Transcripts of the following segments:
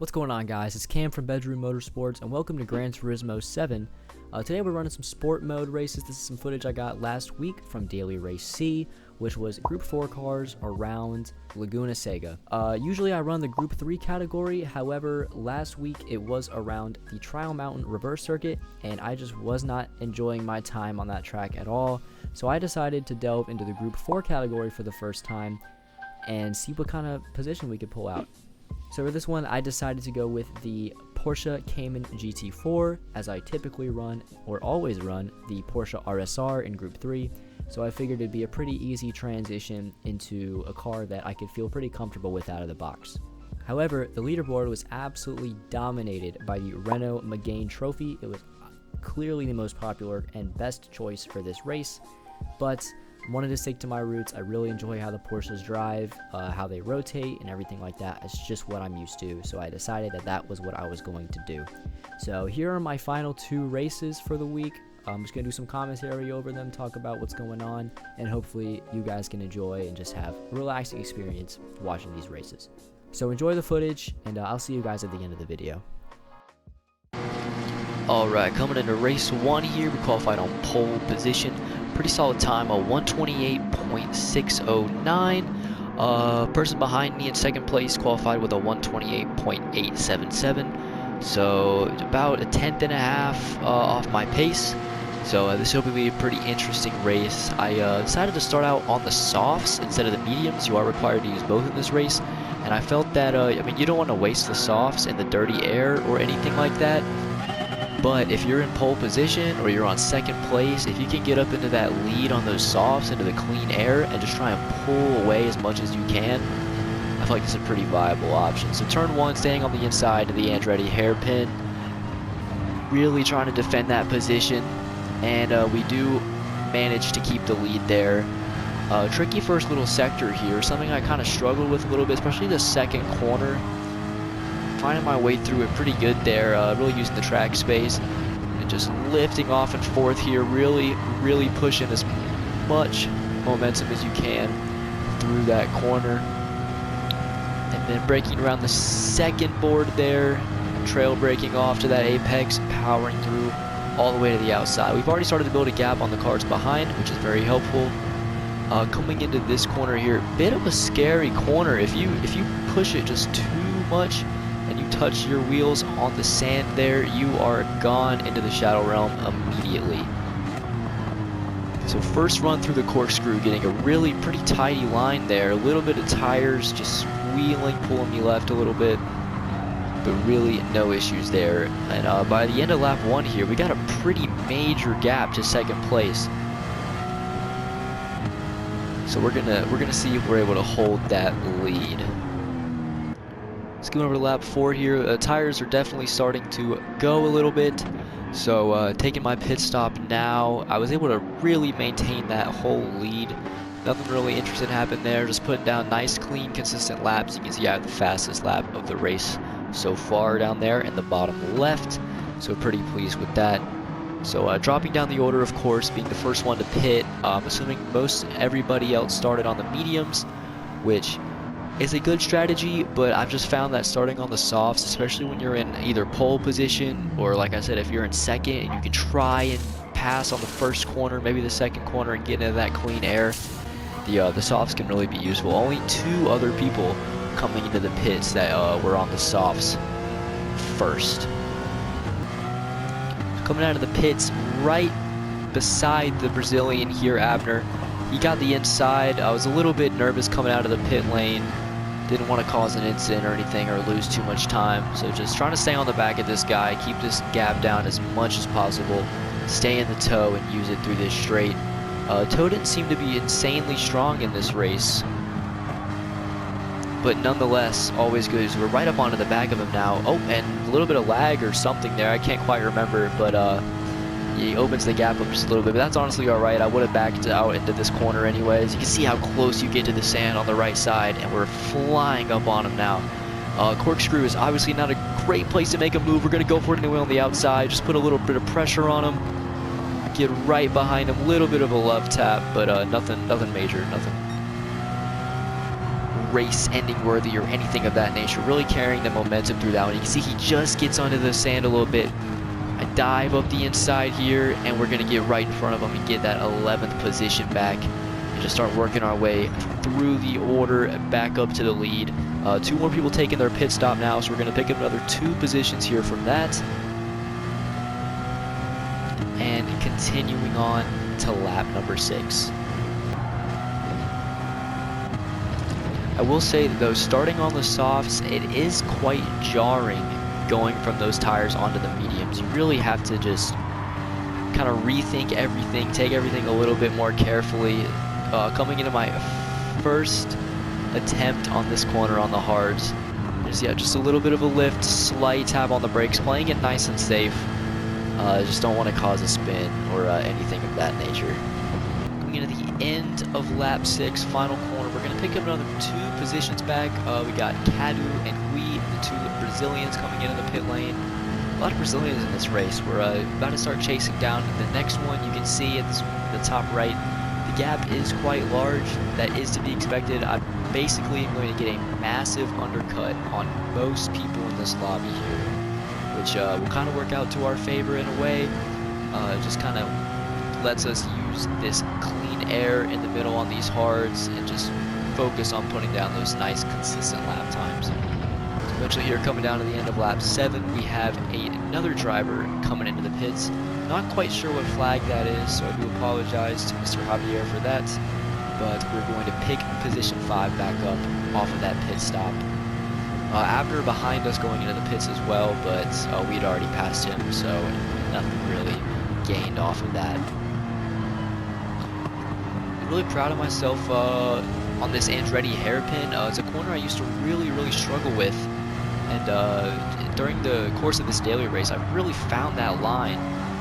What's going on, guys? It's Cam from Bedroom Motorsports, and welcome to Gran Turismo 7. Today we're running some sport mode races. This is some footage I got last week from Daily Race C, which was Group 4 cars around Laguna Seca. Usually I run the Group 3 category, however, last week it was around the Trial Mountain reverse circuit, and I just was not enjoying my time on that track at all. So I decided to delve into the Group 4 category for the first time and see what kind of position we could pull out. So for this one, I decided to go with the Porsche Cayman GT4, as I typically run, or always run, the Porsche RSR in Group 3. So I figured it'd be a pretty easy transition into a car that I could feel pretty comfortable with out of the box. However, the leaderboard was absolutely dominated by the Renault Megane Trophy. It was clearly the most popular and best choice for this race, but I wanted to stick to my roots. I really enjoy how the Porsches drive, how they rotate, and everything like that. It's just what I'm used to, so I decided that that was what I was going to do. So here are my final two races for the week. I'm just going to do some commentary over them, talk about what's going on, and hopefully you guys can enjoy and just have a relaxing experience watching these races. So enjoy the footage, and I'll see you guys at the end of the video. Alright, coming into race 1 here, we qualified on pole position. Pretty solid time, a 128.609. Person behind me in second place qualified with a 128.877. So about a tenth and a half off my pace. So this will be a pretty interesting race. I decided to start out on the softs instead of the mediums. You are required to use both in this race. And I felt that, I mean, you don't want to waste the softs in the dirty air or anything like that. But if you're in pole position or you're on second place, if you can get up into that lead on those softs, into the clean air, and just try and pull away as much as you can, I feel like it's a pretty viable option. So turn 1, staying on the inside to the Andretti hairpin, really trying to defend that position, and we do manage to keep the lead there. Tricky first little sector here, something I kind of struggled with a little bit, especially the second corner. Finding my way through it pretty good there, really using the track space and just lifting off and forth here, really pushing as much momentum as you can through that corner, and then braking around the second board there, trail braking off to that apex, powering through all the way to the outside. We've already started to build a gap on the cars behind, which is very helpful. Coming into this corner here, bit of a scary corner. If you push it just too much and you touch your wheels on the sand there, you are gone into the shadow realm immediately. So first run through the corkscrew, getting a really pretty tidy line there. A little bit of tires just squealing, pulling me left a little bit, but really no issues there. And by the end of lap 1 here, we got a pretty major gap to second place. So we're gonna see if we're able to hold that lead. Let's go over to lap 4 here. Tires are definitely starting to go a little bit. So taking my pit stop now, I was able to really maintain that whole lead. Nothing really interesting happened there. Just putting down nice, clean, consistent laps. You can see I have the fastest lap of the race so far down there in the bottom left. So pretty pleased with that. So dropping down the order, of course, being the first one to pit. Assuming most everybody else started on the mediums, which is a good strategy, but I've just found that starting on the softs, especially when you're in either pole position or, like I said, if you're in second and you can try and pass on the first corner, maybe the second corner, and get into that clean air, the softs can really be useful. Only 2 other people coming into the pits that were on the softs first. Coming out of the pits right beside the Brazilian here, Abner. He got the inside. I was a little bit nervous coming out of the pit lane. Didn't want to cause an incident or anything or lose too much time. So just trying to stay on the back of this guy, keep this gap down as much as possible, stay in the toe and use it through this straight. Toe didn't seem to be insanely strong in this race, but nonetheless, always good. So we're right up onto the back of him now. Oh, and a little bit of lag or something there. I can't quite remember, but he opens the gap up just a little bit, but that's honestly alright. I would have backed out into this corner anyways. You can see how close you get to the sand on the right side, and we're flying up on him now. Corkscrew is obviously not a great place to make a move. We're going to go for it anyway on the outside. Just put a little bit of pressure on him. Get right behind him. Little bit of a love tap, but nothing major. Nothing race ending worthy or anything of that nature. Really carrying the momentum through that one. You can see he just gets onto the sand a little bit. I dive up the inside here, and we're going to get right in front of him and get that 11th position back. And just start working our way through the order back up to the lead. 2 more people taking their pit stop now, so we're going to pick up another 2 positions here from that. And continuing on to lap number 6. I will say that though, starting on the softs, it is quite jarring going from those tires onto the mediums. You really have to just kind of rethink everything, take everything a little bit more carefully. Coming into my first attempt on this corner on the hards, just a little bit of a lift, slight tap on the brakes, playing it nice and safe. Just don't want to cause a spin or anything of that nature. Coming into the end of lap 6, final corner, we're going to pick up another 2 positions back. We got Cadu and Gui, the 2 Brazilians coming into the pit lane. A lot of Brazilians in this race. We're about to start chasing down the next one. You can see at the top right, the gap is quite large. That is to be expected. I'm basically going to get a massive undercut on most people in this lobby here, which will kind of work out to our favor in a way. Just kind of lets us use this clean air in the middle on these hards and just focus on putting down those nice consistent lap times. So eventually here, coming down to the end of lap 7, we have another driver coming into the pits. Not quite sure what flag that is, so I do apologize to Mr. Javier for that, but we're going to pick position 5 back up off of that pit stop. Abner behind us going into the pits as well, but we'd already passed him, so nothing really gained off of that. I'm really proud of myself on this Andretti hairpin. It's a corner I used to really struggle with, and during the course of this daily race, I really found that line.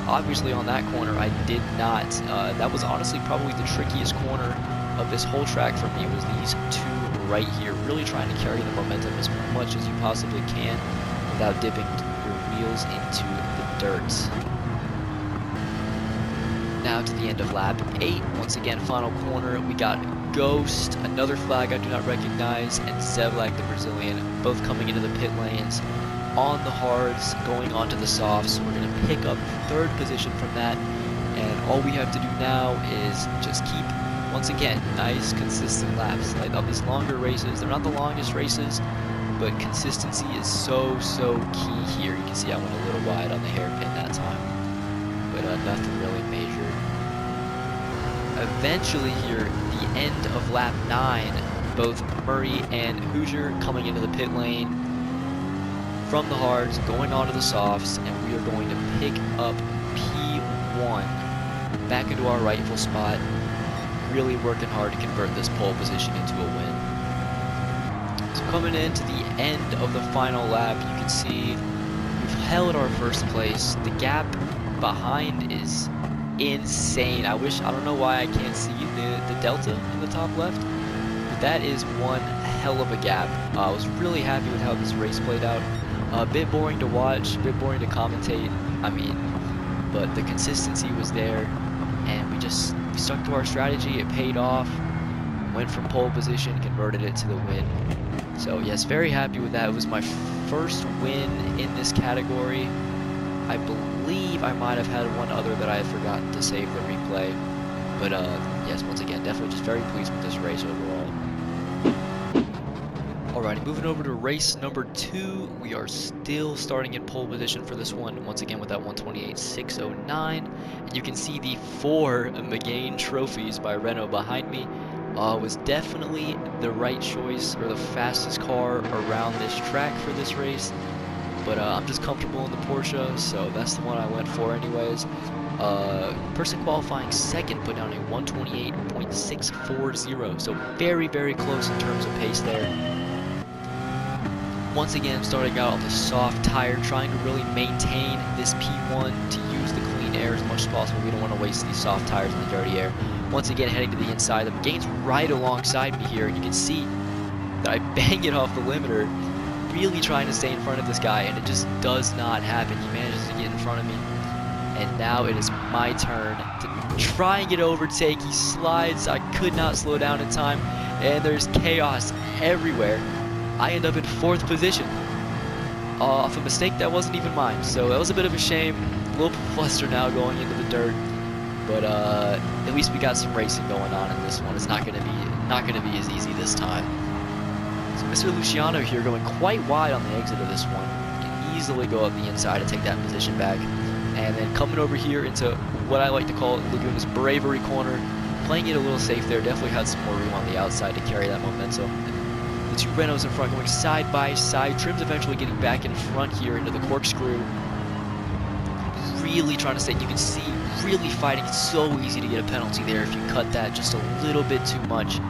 Obviously on that corner I did not. That was honestly probably the trickiest corner of this whole track for me, was these 2 right here, really trying to carry the momentum as much as you possibly can without dipping your wheels into the dirt. Now to the end of lap 8, once again final corner, we got Ghost, another flag I do not recognize, and Zevlak the Brazilian, both coming into the pit lanes on the hards, going onto the softs. We're going to pick up 3rd position from that, and all we have to do now is just keep, once again, nice consistent laps. Like on these longer races, they're not the longest races, but consistency is so key here. You can see I went a little wide on the hairpin that time, but nothing really major. Eventually here, the end of lap 9, both Murray and Hoosier coming into the pit lane from the hards, going onto the softs, and we are going to pick up P1 back into our rightful spot. Really working hard to convert this pole position into a win. So coming into the end of the final lap, you can see we've held our first place. The gap behind is insane. I don't know why I can't see the delta in the top left, but that is one hell of a gap. I was really happy with how this race played out. A bit boring to watch, a bit boring to commentate, but the consistency was there, and we stuck to our strategy. It paid off, went from pole position, converted it to the win. So yes, very happy with that. It was my first win in this category. I believe I might have had one other that I had forgotten to save the replay, but yes, once again, definitely just very pleased with this race overall. Alrighty, moving over to race number 2. We are still starting in pole position for this one, once again with that 128.609. And you can see the 4 McGain trophies by Renault behind me. Was definitely the right choice, or the fastest car around this track for this race. But I'm just comfortable in the Porsche, so that's the one I went for anyways. Person qualifying 2nd put down a 128.640, so very close in terms of pace there. Once again, starting out on the soft tire, trying to really maintain this P1 to use the clean air as much as possible. We don't want to waste these soft tires in the dirty air. Once again, heading to the inside. The McGain's right alongside me here, and you can see that I bang it off the limiter, really trying to stay in front of this guy, and it just does not happen. He manages to get in front of me, And now it is my turn to try and get overtake. He slides. I could not slow down in time. And there's chaos everywhere. I end up in 4th position off a mistake that wasn't even mine. So that was a bit of a shame. A little fluster now going into the dirt. But at least we got some racing going on in this one. It's not gonna be as easy this time. So Mr. Luciano here going quite wide on the exit of this one. Can easily go up the inside and take that position back. And then coming over here into what I like to call Laguna's bravery corner, playing it a little safe there. Definitely had some more room on the outside to carry that momentum. The 2 Renaults in front going side by side. Trim's eventually getting back in front here into the corkscrew. Really trying to stay. You can see really fighting. It's so easy to get a penalty there if you cut that just a little bit too much.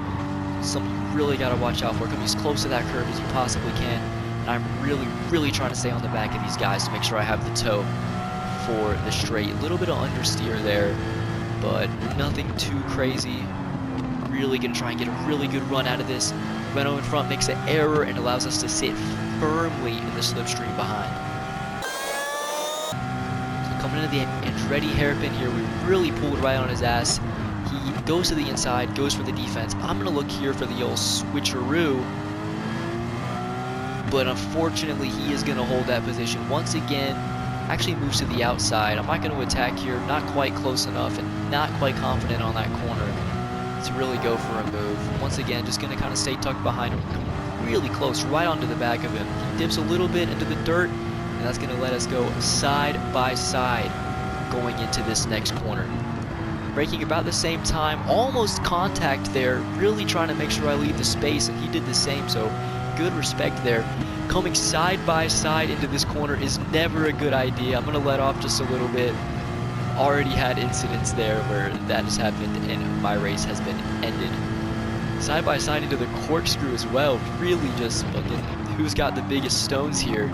Something you really got to watch out for. Coming as close to that curve as you possibly can. And I'm really trying to stay on the back of these guys to make sure I have the toe for the straight. A little bit of understeer there, but nothing too crazy. Really gonna try and get a really good run out of this. Renault in front makes an error and allows us to sit firmly in the slipstream behind. So coming into the Andretti hairpin here, we really pulled right on his ass. He goes to the inside, goes for the defense. I'm gonna look here for the old switcheroo, but unfortunately he is gonna hold that position once again. Actually moves to the outside. I'm not going to attack here, not quite close enough and not quite confident on that corner to really go for a move. Once again, just going to kind of stay tucked behind him, come really close, right onto the back of him. He dips a little bit into the dirt, and that's going to let us go side by side going into this next corner. Braking about the same time, almost contact there, really trying to make sure I leave the space, and he did the same, so good respect there. Coming side by side into this corner is never a good idea. I'm going to let off just a little bit. Already had incidents there where that has happened and my race has been ended. Side by side into the corkscrew as well. Really just fucking who's got the biggest stones here.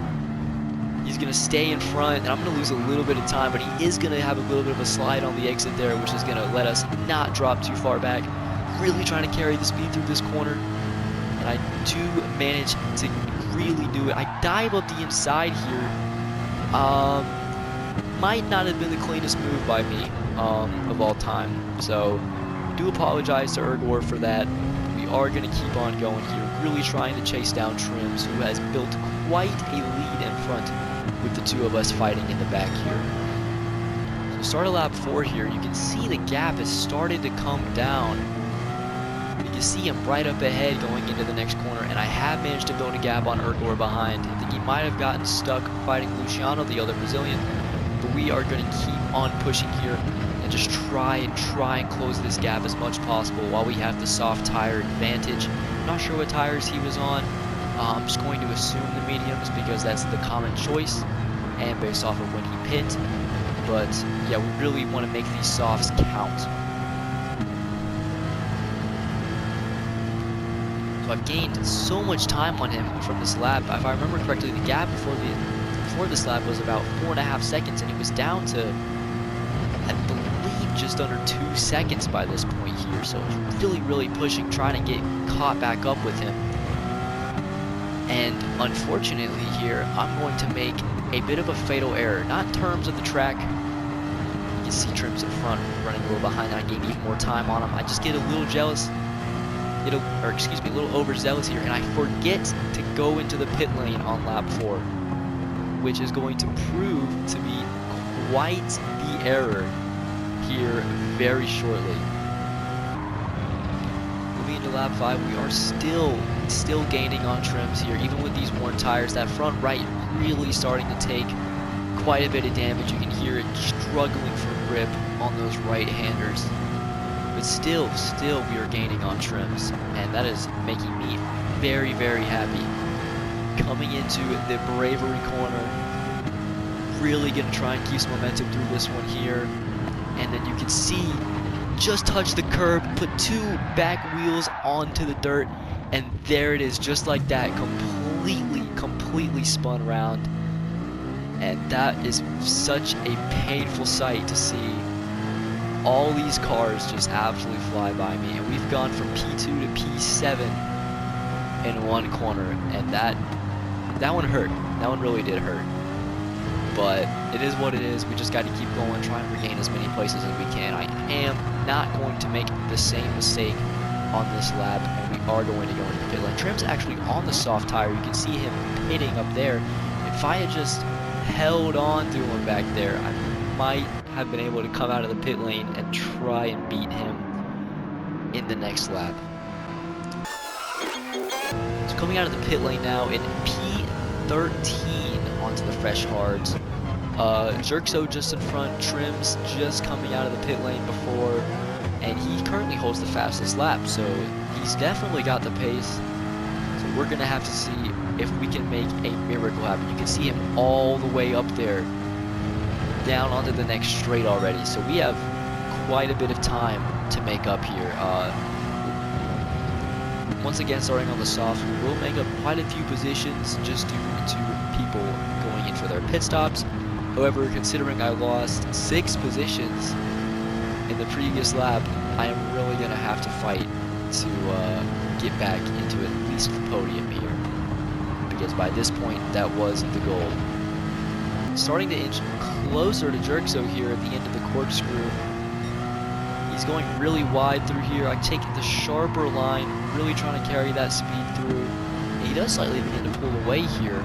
He's going to stay in front and I'm going to lose a little bit of time, but he is going to have a little bit of a slide on the exit there, which is going to let us not drop too far back. Really trying to carry the speed through this corner. And I do manage to really do it. I dive up the inside here. Might not have been the cleanest move by me of all time. So do apologize to Ergor for that. We are going to keep on going here. Really trying to chase down Trims, who has built quite a lead in front with the 2 of us fighting in the back here. So start of lap 4 here. You can see the gap has started to come down. You see him right up ahead going into the next corner, and I have managed to build a gap on Ergor behind. I think he might have gotten stuck fighting Luciano, the other Brazilian, but we are going to keep on pushing here and just try and close this gap as much as possible while we have the soft tire advantage. I'm not sure what tires he was on. I'm just going to assume the mediums because that's the common choice and based off of when he pit. But yeah, we really want to make these softs count. So I've gained so much time on him from this lap. If I remember correctly, the gap before this lap was about 4.5 seconds, and he was down to, I believe, just under 2 seconds by this point here. So it's really pushing, trying to get caught back up with him. And unfortunately here, I'm going to make a bit of a fatal error. Not in terms of the track. You can see Trims in front, running a little behind. I gained even more time on him. I just get a little jealous. A little overzealous here, and I forget to go into the pit lane on lap 4, which is going to prove to be quite the error here very shortly. Moving into lap 5, we are still gaining on Trims here, even with these worn tires. That front right really starting to take quite a bit of damage. You can hear it struggling for grip on those right-handers. But still, we are gaining on Trims, and that is making me very happy. Coming into the bravery corner, really gonna try and keep some momentum through this one here, and then you can see, just touch the curb, put 2 back wheels onto the dirt, and there it is, just like that, completely spun around, and that is such a painful sight to see. All these cars just absolutely fly by me, and we've gone from P2 to P7 in one corner, and that one hurt. That one really did hurt. but it is what it is. We just got to keep going, try and regain as many places as we can. I am not going to make the same mistake on this lap, and we are going to go into the pit lane. Trim's actually on the soft tire. You can see him pitting up there. If I had just held on to him back there, I might have been able to come out of the pit lane and try and beat him in the next lap. So coming out of the pit lane now in P13 onto the fresh hards. Jerkso just in front, Trim's just coming out of the pit lane before, and he currently holds the fastest lap, so he's definitely got the pace. So we're gonna have to see if we can make a miracle happen. You can see him all the way up there, down onto the next straight already, so we have quite a bit of time to make up here. Once again, starting on the soft, we will make up quite a few positions just due to people going in for their pit stops. However, considering I lost 6 positions in the previous lap, I am really going to have to fight to get back into at least the podium here, because by this point, that was the goal. Starting to inch closer to Jerkso here at the end of the corkscrew. He's going really wide through here. I take the sharper line, really trying to carry that speed through. And he does slightly begin to pull away here.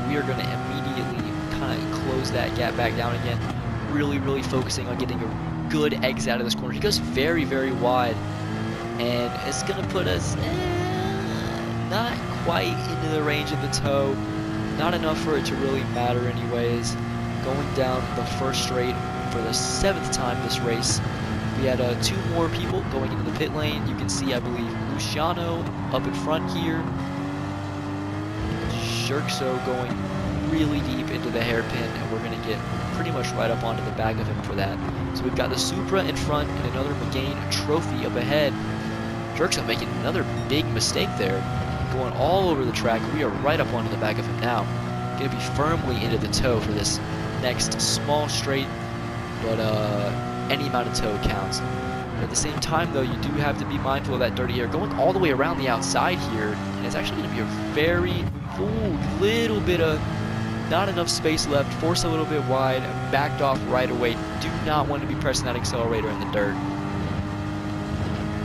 We are going to immediately kind of close that gap back down again. Really focusing on getting a good exit out of this corner. He goes very, very wide, and it's going to put us not quite into the range of the toe. Not enough for it to really matter anyways. Going down the first straight for the 7th time this race. We had 2 more people going into the pit lane. You can see, I believe, Luciano up in front here. Jerkso going really deep into the hairpin, and we're going to get pretty much right up onto the back of him for that. So we've got the Supra in front and another McGain trophy up ahead. Jerkso making another big mistake there, going all over the track. We are right up onto the back of him now. Going to be firmly into the toe for this next small straight, but any amount of toe counts. But at the same time, though, you do have to be mindful of that dirty air going all the way around the outside here, and it's actually going to be a very little bit of not enough space left, forced a little bit wide, backed off right away. Do not want to be pressing that accelerator in the dirt.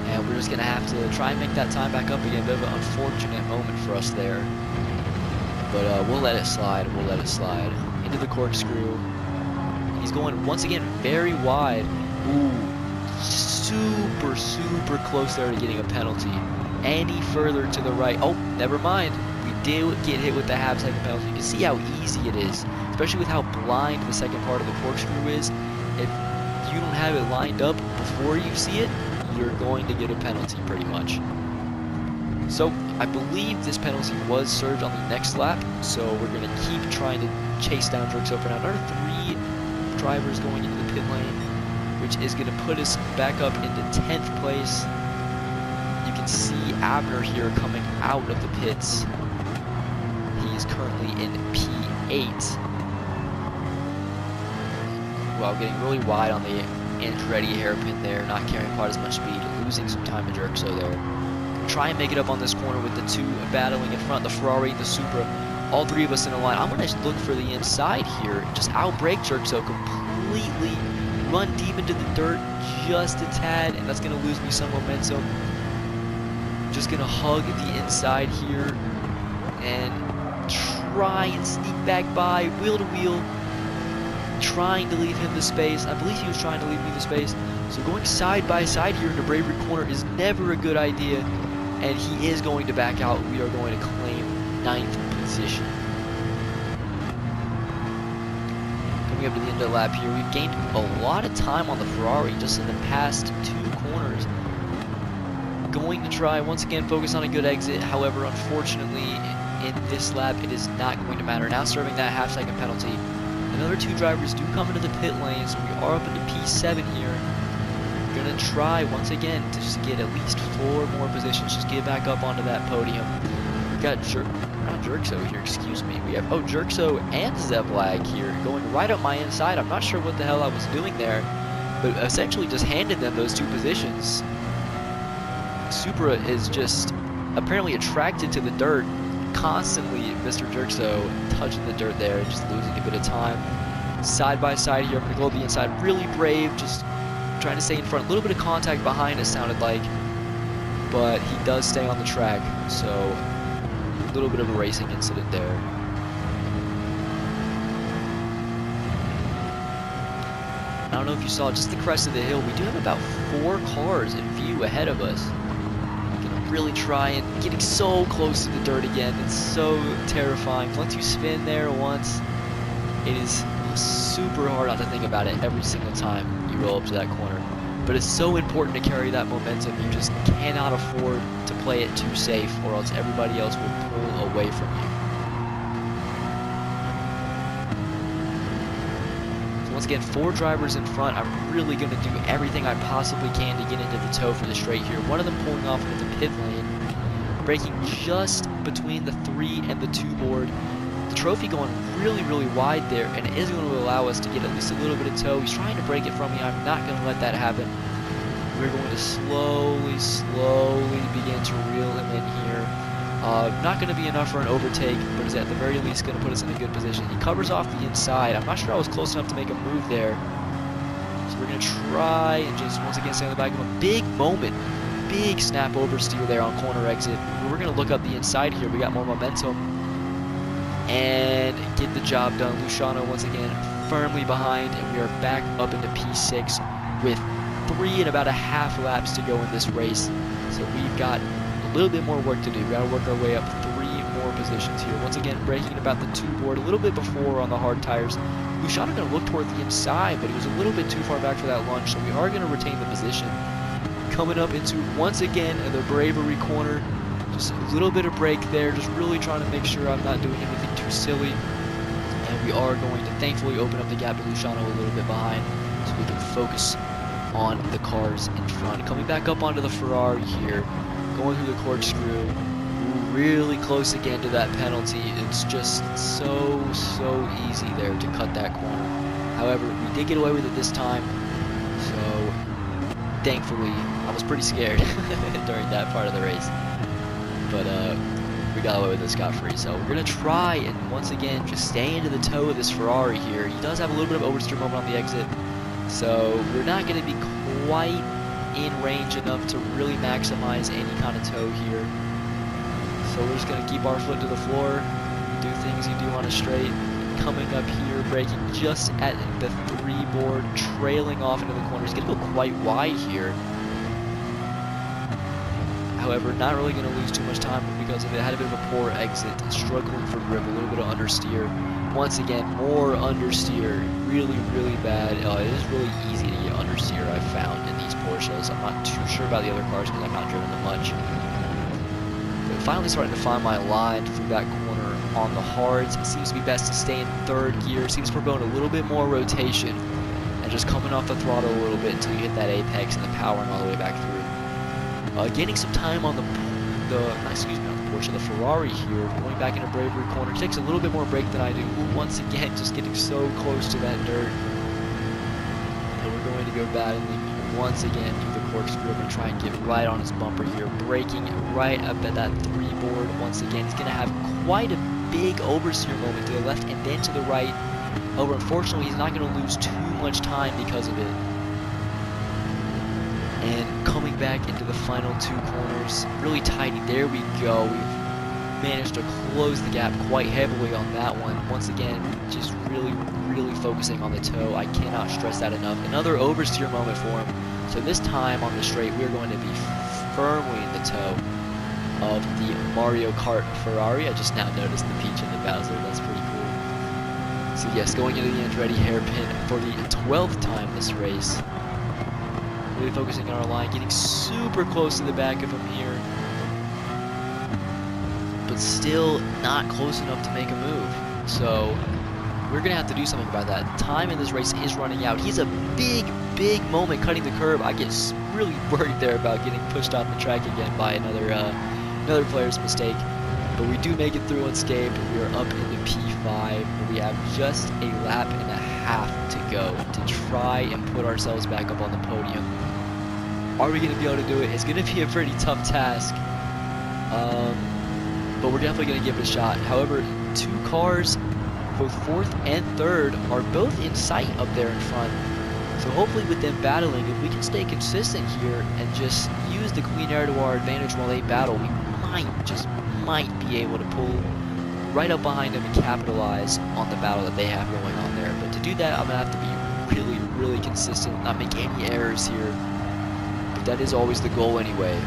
And we're just going to have to try and make that time back up again. A bit of an unfortunate moment for us there. But we'll let it slide. We'll let it slide. Into the corkscrew. He's going, once again, very wide. Ooh, super close there to getting a penalty. Any further to the right. Oh, never mind. We did get hit with the half-second penalty. You can see how easy it is, especially with how blind the second part of the corkscrew is. If you don't have it lined up before you see it, you're going to get a penalty pretty much. So I believe this penalty was served on the next lap, so we're going to keep trying to chase down Jerkso for now. Another 3 drivers going into the pit lane, which is going to put us back up into 10th place. You can see Abner here coming out of the pits. He is currently in P8. While getting really wide on the Andretti hairpin there, not carrying quite as much speed, losing some time to Jerkso there. Try and make it up on this corner with the 2 battling in front, the Ferrari and the Supra. All 3 of us in a line. I'm going to look for the inside here, just outbrake Jerkso completely, run deep into the dirt just a tad, and that's going to lose me some momentum. Just going to hug the inside here and try and sneak back by, wheel to wheel, trying to leave him the space. I believe he was trying to leave me the space. So going side by side here into Bravery Corner is never a good idea, and he is going to back out. We are going to claim 9th position. Coming up to the end of the lap here, we've gained a lot of time on the Ferrari just in the past 2 corners. Going to try once again focus on a good exit. However, unfortunately, in this lap, it is not going to matter. Now serving that half-second penalty. Another 2 drivers do come into the pit lane, so we are up into P7 here. We're going to try once again to just get at least 4 more positions, just get back up onto that podium. We've got Jerkso here, excuse me. We have, Jerkso and Zevlag here going right up my inside. I'm not sure what the hell I was doing there, but essentially just handed them those 2 positions. Supra is just apparently attracted to the dirt, constantly Mr. Jerkso touching the dirt there and just losing a bit of time. Side by side here, I'm going to go to the inside. Really brave, just trying to stay in front. A little bit of contact behind, it sounded like. But he does stay on the track, so a little bit of a racing incident there. I don't know if you saw just the crest of the hill. We do have about 4 cars in view ahead of us. I'm gonna really try and getting so close to the dirt again. It's so terrifying. Once you spin there once, it is super hard not to think about it every single time you roll up to that corner. But it's so important to carry that momentum. You just cannot afford to play it too safe, or else everybody else will pull away from you. So once again, 4 drivers in front. I'm really going to do everything I possibly can to get into the toe for the straight here. One of them pulling off into the pit lane, braking just between the 3 and the 2 board. The trophy going really wide there, and it is going to allow us to get at least a little bit of toe. He's trying to break it from me. I'm not going to let that happen. We're going to slowly begin to reel him in here. Not going to be enough for an overtake, but is at the very least going to put us in a good position. He covers off the inside. I'm not sure I was close enough to make a move there. So we're going to try and just once again stay on the back of him. Big moment. Big snap oversteer there on corner exit. We're going to look up the inside here. We got more momentum. And get the job done. Luciano once again firmly behind, and we are back up into P6 with 3 and about a half laps to go in this race. So we've got a little bit more work to do. We've got to work our way up 3 more positions here. Once again, braking about the 2 board, a little bit before on the hard tires. Luciano going to look toward the inside, but he was a little bit too far back for that lunge, so we are going to retain the position. Coming up into, once again, the bravery corner. Just a little bit of brake there, just really trying to make sure I'm not doing anything too silly. And we are going to thankfully open up the gap to Luciano a little bit behind so we can focus on the cars in front. Coming back up onto the Ferrari here, going through the corkscrew, really close again to that penalty. It's just so easy there to cut that corner. However, we did get away with it this time, so thankfully I was pretty scared during that part of the race. But we got away with this scot-free. So we're going to try and once again just stay into the toe of this Ferrari here. He does have a little bit of oversteer moment on the exit, so we're not going to be quite in range enough to really maximize any kind of toe here. So we're just going to keep our foot to the floor, do things you do on a straight. Coming up here, braking just at the 3 board, trailing off into the corner. He's going to go quite wide here. However, not really going to lose too much time because of it. Had a bit of a poor exit, struggling for grip, a little bit of understeer. Once again, more understeer, really bad. It is really easy to get understeer, I've found, in these Porsches. I'm not too sure about the other cars because I've not driven them much. But finally starting to find my line through that corner on the hards. It seems to be best to stay in 3rd gear. Seems we're going a little bit more rotation and just coming off the throttle a little bit until you hit that apex and then powering all the way back through. Gaining some time on the Porsche, the Ferrari here, going back into bravery corner. Takes a little bit more brake than I do. Once again, just getting so close to that dirt. And we're going to go battling once again through the corkscrew. We're going to try and get right on his bumper here, braking right up at that 3 board. Once again, he's going to have quite a big oversteer moment to the left and then to the right. However, unfortunately, he's not going to lose too much time because of it. And coming back into the final 2 corners, really tidy. There we go. We've managed to close the gap quite heavily on that one. Once again, just really focusing on the toe. I cannot stress that enough. Another oversteer moment for him. So this time on the straight, we're going to be firmly in the toe of the Mario Kart Ferrari. I just now noticed the Peach and the Bowser. That's pretty cool. So yes, going into the Andretti hairpin for the 12th time this race. Really focusing on our line, getting super close to the back of him here. But still not close enough to make a move. So we're going to have to do something about that. Time in this race is running out. He's a big moment cutting the curb. I get really worried there about getting pushed off the track again by another player's mistake. But we do make it through unscathed. We are up into P5. We have just a lap and a half to go to try and put ourselves back up on the podium. Are we going to be able to do it? It's going to be a pretty tough task. but we're definitely going to give it a shot. However, 2 cars, both 4th and 3rd, are both in sight up there in front. So hopefully with them battling, if we can stay consistent here and just use the clean air to our advantage while they battle, we might be able to pull right up behind them and capitalize on the battle that they have going on there. But to do that, I'm going to have to be really consistent, not make any errors here. But that is always the goal anyway.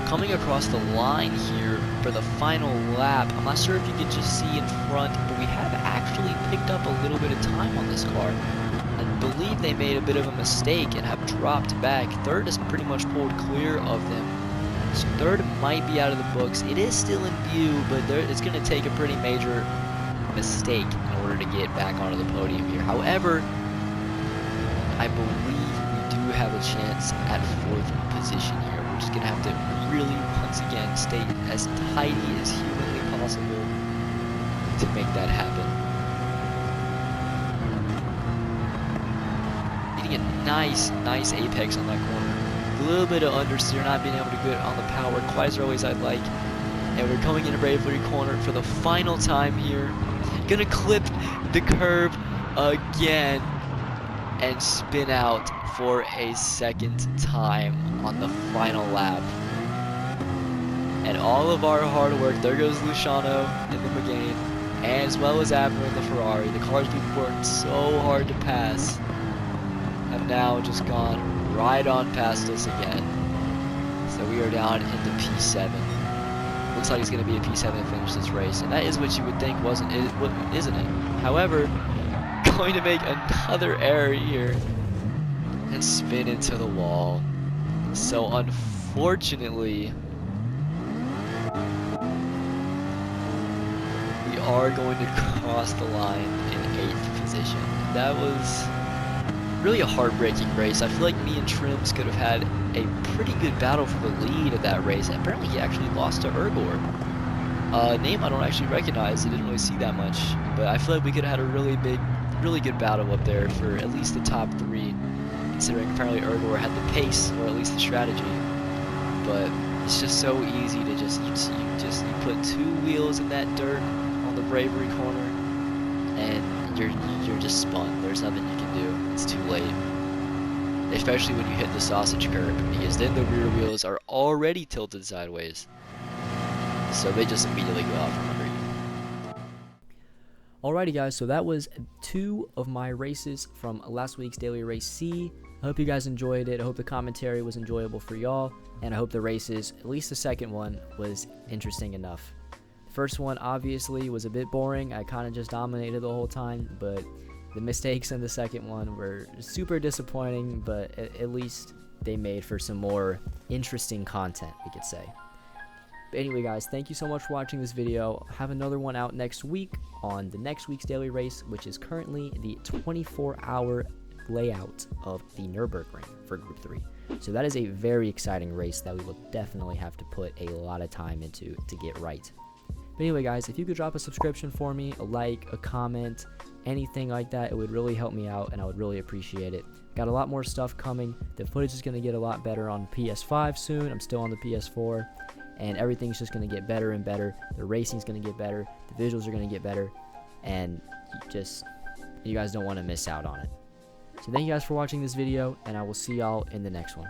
Coming across the line here for the final lap, I'm not sure if you can just see in front, but we have actually picked up a little bit of time on this car. I believe they made a bit of a mistake and have dropped back. 3rd is pretty much pulled clear of them. So 3rd might be out of the books. It is still in view, but it's going to take a pretty major mistake in order to get back onto the podium here. However, I believe we do have a chance at 4th position here. We're just going to have to really, once again, stay as tidy as humanly possible to make that happen. Getting a nice apex on that corner. A little bit of understeer, not being able to get on the power quite as early as I'd like. And we're coming into Bravery corner for the final time here. Gonna clip the curb again and spin out for a 2nd time on the final lap. And all of our hard work, there goes Luciano in the McGain, as well as Abner in the Ferrari. The cars we've worked so hard to pass have now just gone right on past us again. So we are down into P7. Looks like it's going to be a P7 to finish this race, and that is what you would think, isn't it? However, going to make another error here and spin into the wall. So unfortunately, we are going to cross the line in 8th position. That was really a heartbreaking race. I feel like me and Trims could have had a pretty good battle for the lead of that race. And apparently he actually lost to Ergor. Name I don't actually recognize. I didn't really see that much. But I feel like we could have had a really good battle up there for at least the top 3. Considering apparently Ergor had the pace, or at least the strategy. But it's just so easy to you put 2 wheels in that dirt on the Bravery corner, and you're just spun. There's nothing you can do. It's too late. Especially when you hit the sausage curb, because then the rear wheels are already tilted sideways. So they just immediately go out from under you. Alrighty guys, so that was 2 of my races from last week's Daily Race C. I hope you guys enjoyed it. I hope the commentary was enjoyable for y'all, and I hope the races, at least the second one, was interesting enough. The first one obviously was a bit boring. I kind of just dominated the whole time, but the mistakes in the second one were super disappointing, but at least they made for some more interesting content, we could say. But anyway guys, thank you so much for watching this video. I'll have another one out next week on the next week's daily race, which is currently the 24-hour layout of the Nürburgring for Group 3. So that is a very exciting race that we will definitely have to put a lot of time into to get right. But anyway guys, if you could drop a subscription for me, a like, a comment, anything like that, it would really help me out and I would really appreciate it. Got a lot more stuff coming. The footage is going to get a lot better on PS5 soon. I'm still on the PS4. And everything's just going to get better and better. The racing's going to get better. The visuals are going to get better. And you guys don't want to miss out on it. So thank you guys for watching this video, and I will see y'all in the next one.